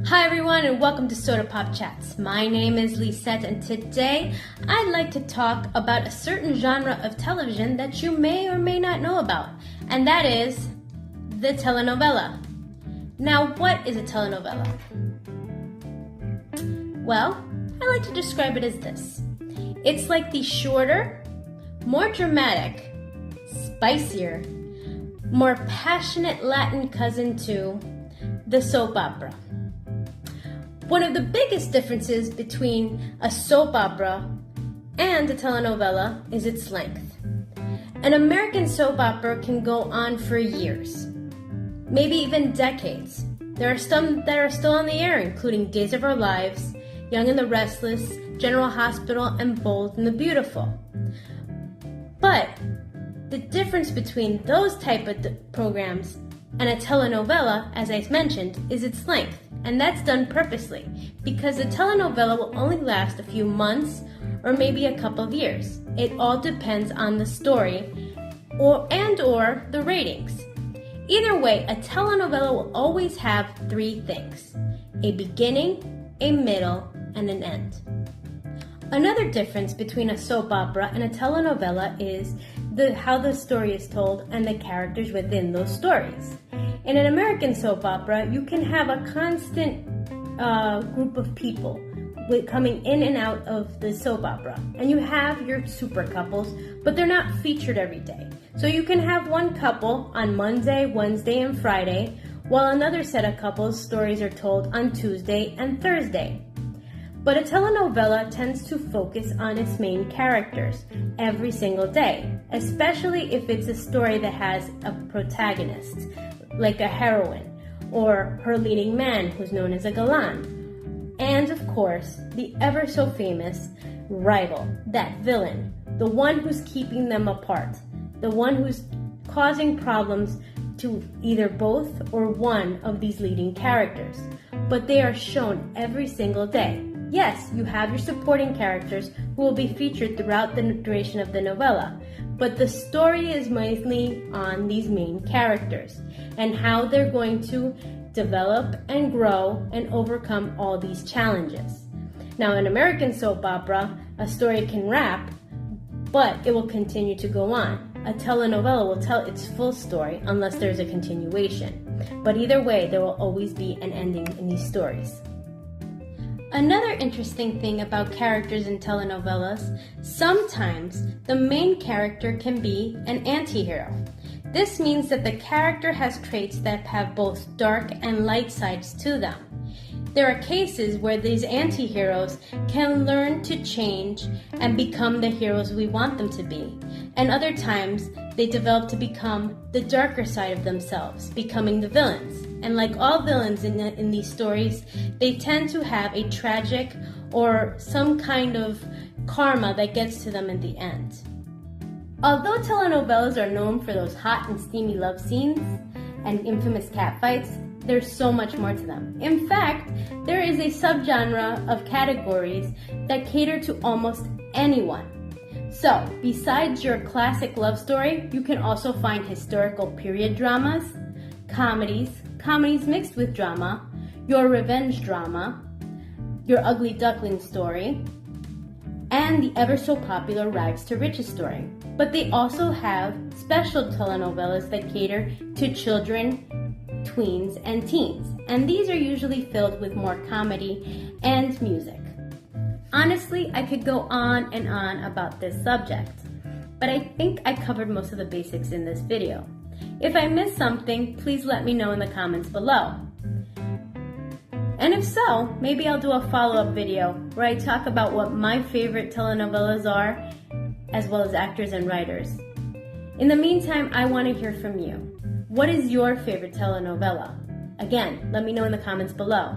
Hi everyone and welcome to Soda Pop Chats. My name is Lisette and today I'd like to talk about a certain genre of television that you may or may not know about, and that is the telenovela. Now, what is a telenovela? Well, I like to describe it as this. It's like the shorter, more dramatic, spicier, more passionate Latin cousin to the soap opera. One of the biggest differences between a soap opera and a telenovela is its length. An American soap opera can go on for years, maybe even decades. There are some that are still on the air, including Days of Our Lives, Young and the Restless, General Hospital, and Bold and the Beautiful. But the difference between those type of programs and a telenovela, as I mentioned, is its length. And that's done purposely, because a telenovela will only last a few months or maybe a couple of years. It all depends on the story or the ratings. Either way, a telenovela will always have three things: a beginning, a middle, and an end. Another difference between a soap opera and a telenovela is how the story is told and the characters within those stories. In an American soap opera, you can have a constant group of people coming in and out of the soap opera. And you have your super couples, but they're not featured every day. So you can have one couple on Monday, Wednesday, and Friday, while another set of couples' stories are told on Tuesday and Thursday. But a telenovela tends to focus on its main characters every single day, especially if it's a story that has a protagonist, like a heroine, or her leading man, who's known as a galán. And of course, the ever so famous rival, that villain, the one who's keeping them apart, the one who's causing problems to either both or one of these leading characters. But they are shown every single day. Yes, you have your supporting characters who will be featured throughout the duration of the novella, but the story is mainly on these main characters and how they're going to develop and grow and overcome all these challenges. Now, in American soap opera, a story can wrap, but it will continue to go on. A telenovela will tell its full story unless there's a continuation. But either way, there will always be an ending in these stories. Another interesting thing about characters in telenovelas, sometimes the main character can be an anti-hero. This means that the character has traits that have both dark and light sides to them. There are cases where these anti-heroes can learn to change and become the heroes we want them to be. And other times, they develop to become the darker side of themselves, becoming the villains. And like all villains in these stories, they tend to have a tragic or some kind of karma that gets to them in the end. Although telenovelas are known for those hot and steamy love scenes and infamous catfights, there's so much more to them. In fact, there is a subgenre of categories that cater to almost anyone. So, besides your classic love story, you can also find historical period dramas, comedies mixed with drama, your revenge drama, your ugly duckling story, and the ever so popular rags to riches story. But they also have special telenovelas that cater to children, tweens, and teens, and these are usually filled with more comedy and music. Honestly, I could go on and on about this subject, but I think I covered most of the basics in this video. If I missed something, please let me know in the comments below. And if so, maybe I'll do a follow-up video where I talk about what my favorite telenovelas are, as well as actors and writers. In the meantime, I want to hear from you. What is your favorite telenovela? Again, let me know in the comments below.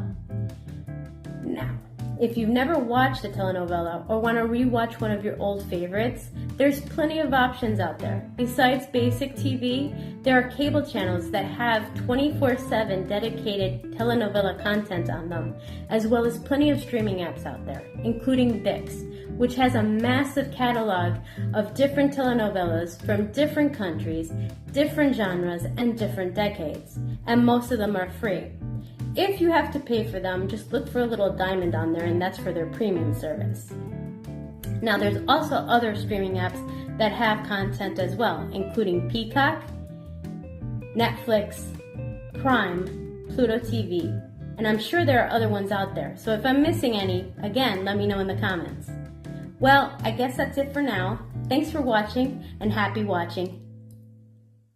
Now, if you've never watched a telenovela or want to rewatch one of your old favorites, there's plenty of options out there. Besides basic TV, there are cable channels that have 24/7 dedicated telenovela content on them, as well as plenty of streaming apps out there, including ViX, which has a massive catalog of different telenovelas from different countries, different genres, and different decades, and most of them are free. If you have to pay for them, just look for a little diamond on there, and that's for their premium service. Now, there's also other streaming apps that have content as well, including Peacock, Netflix, Prime, Pluto TV, and I'm sure there are other ones out there. So if I'm missing any, again, let me know in the comments. Well, I guess that's it for now. Thanks for watching, and happy watching.